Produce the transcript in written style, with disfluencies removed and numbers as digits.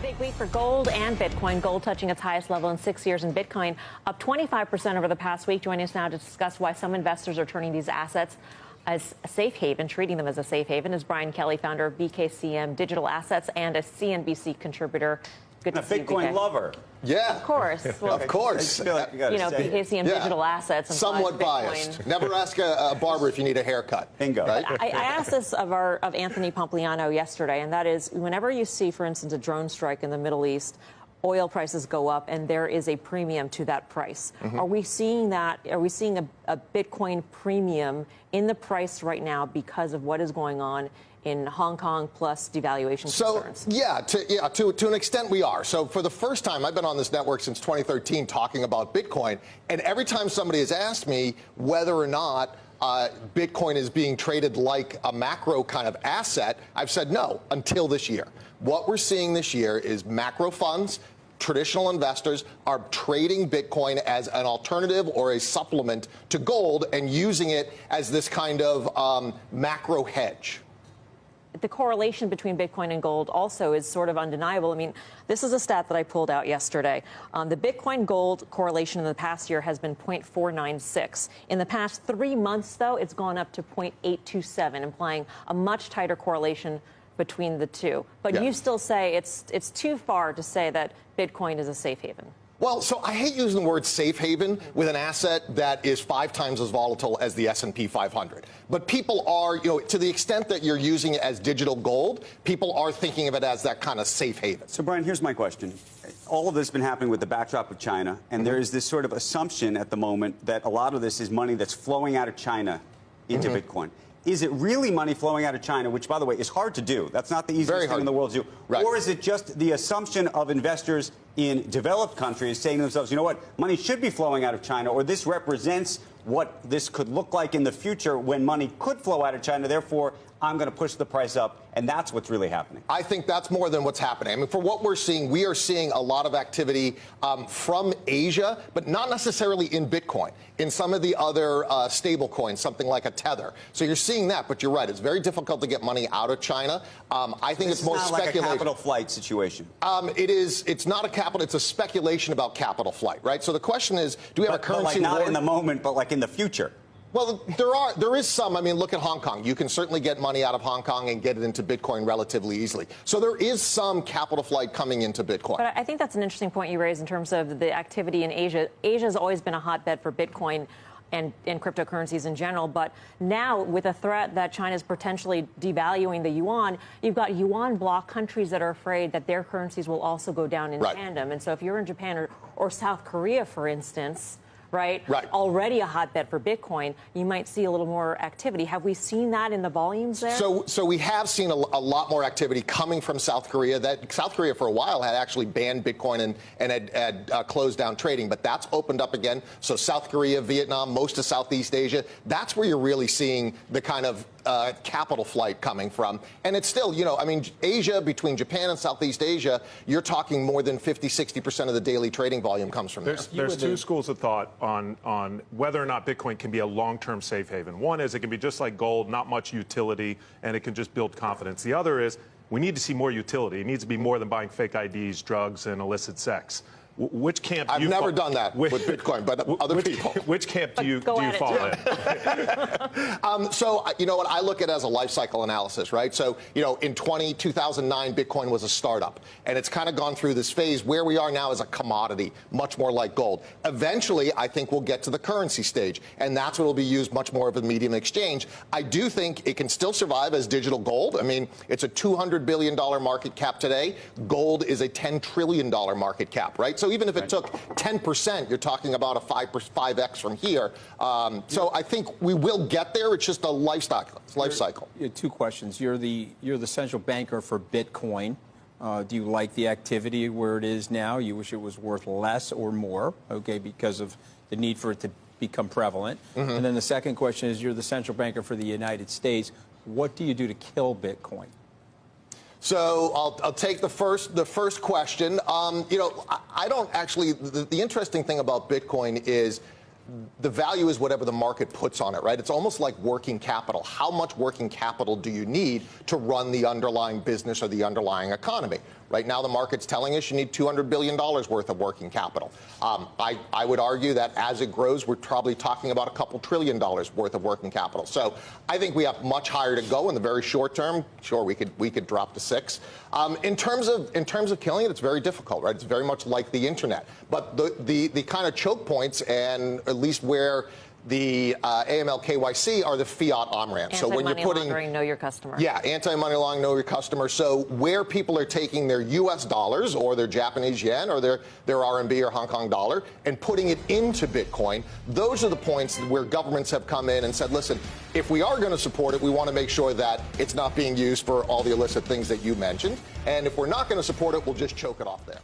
Big week for gold and Bitcoin. Gold touching its highest level in 6 years, and Bitcoin up 25% over the past week. Joining us now to discuss why some investors are turning these assets as a safe haven, treating them as a safe haven, is Brian Kelly, founder of BKCM Digital Assets and a CNBC contributor. Good to see you, Bitcoin BK. lover. Yeah. Of course. Well, of course. I feel like you know, BKCM Digital Assets. And somewhat biased. Never ask a barber if you need a haircut. Bingo. Right? I asked this of Anthony Pompliano yesterday, and that is, whenever you see, for instance, a drone strike in the Middle East, oil prices go up, and there is a premium to that price. Are we seeing that? Are we seeing a Bitcoin premium in the price right now because of what is going on in Hong Kong plus devaluation concerns? To an extent we are. So for the first time, I've been on this network since 2013 talking about Bitcoin, and every time somebody has asked me whether or not Bitcoin is being traded like a macro kind of asset, I've said no, until this year. What we're seeing this year is macro funds, traditional investors are trading Bitcoin as an alternative or a supplement to gold and using it as this kind of macro hedge. The correlation between Bitcoin and gold also is sort of undeniable. I mean, this is a stat that I pulled out yesterday. The Bitcoin-gold correlation in the past year has been 0.496. In the past 3 months, though, it's gone up to 0.827, implying a much tighter correlation between the two. But you still say it's too far to say that Bitcoin is a safe haven. Well, so I hate using the word safe haven with an asset that is 5 times as volatile as the S&P 500. But people are, to the extent that you're using it as digital gold, people are thinking of it as that kind of safe haven. So, Brian, here's my question. All of this has been happening with the backdrop of China, and there is this sort of assumption at the moment that a lot of this is money that's flowing out of China into Bitcoin. Is it really money flowing out of China, which, by the way, is hard to do? That's not the easiest thing in the world to do. Right. Or is it just the assumption of investors in developed countries saying to themselves, you know what, money should be flowing out of China, or this represents what this could look like in the future when money could flow out of China, therefore I'm going to push the price up, and that's what's really happening? I think that's more than what's happening. I mean, for what we're seeing, we are seeing a lot of activity from Asia, but not necessarily in Bitcoin, in some of the other stable coins, something like a Tether. So you're seeing that, but you're right. It's very difficult to get money out of China. I think it's more speculation. Like a capital flight situation. It's not a capital. It's a speculation about capital flight, right? So the question is, do we have a currency war? Not in the moment, but like in the future. Well, there is some. I mean, look at Hong Kong. You can certainly get money out of Hong Kong and get it into Bitcoin relatively easily. So there is some capital flight coming into Bitcoin. But I think that's an interesting point you raise in terms of the activity in Asia. Asia has always been a hotbed for Bitcoin and cryptocurrencies in general. But now, with a threat that China is potentially devaluing the yuan, you've got yuan bloc countries that are afraid that their currencies will also go down in tandem. And so if you're in Japan or South Korea, for instance, right, already a hotbed for Bitcoin, you might see a little more activity. Have we seen that in the volumes there? So we have seen a lot more activity coming from South Korea. That South Korea for a while had actually banned Bitcoin and had closed down trading, but that's opened up again. So South Korea, Vietnam, most of Southeast Asia, that's where you're really seeing the kind of capital flight coming from. And it's still, I mean, Asia, between Japan and Southeast Asia, you're talking more than 50–60% of the daily trading volume comes from there. There's two schools of thought on whether or not Bitcoin can be a long-term safe haven. One is it can be just like gold, not much utility, and it can just build confidence. The other is we need to see more utility. It needs to be more than buying fake IDs, drugs, and illicit sex. Which camp do you I've never done that with Bitcoin, but other people. Which camp do you fall in? So, you know what, I look at it as a life cycle analysis, right? So, in 2009, Bitcoin was a startup, and it's kind of gone through this phase. Where we are now is a commodity, much more like gold. Eventually, I think we'll get to the currency stage, and that's what will be used much more of a medium exchange. I do think it can still survive as digital gold. I mean, it's a $200 billion market cap today. Gold is a $10 trillion market cap, right? So even if it took 10%, you're talking about a 5x from here. So I think we will get there. It's just a life cycle. Two questions. You're the central banker for Bitcoin. Do you like the activity where it is now? You wish it was worth less or more, okay, because of the need for it to become prevalent? And then the second question is, you're the central banker for the United States. What do you do to kill Bitcoin? So I'll take the first question. I don't actually. The interesting thing about Bitcoin is the value is whatever the market puts on it, right? It's almost like working capital. How much working capital do you need to run the underlying business or the underlying economy? Right now, the market's telling us you need $200 billion worth of working capital. I would argue that as it grows, we're probably talking about a couple $1 trillion worth of working capital. So I think we have much higher to go in the very short term. Sure, we could drop to 6. In terms of killing it, it's very difficult, right? It's very much like the internet. But the kind of choke points, and at least where the AML KYC are the fiat on-ramps. So when you're putting laundering, know your customer. Yeah, anti-money laundering, know your customer. So where people are taking their U.S. dollars or their Japanese yen or their RMB or Hong Kong dollar and putting it into Bitcoin, those are the points where governments have come in and said, listen, if we are going to support it, we want to make sure that it's not being used for all the illicit things that you mentioned. And if we're not going to support it, we'll just choke it off there.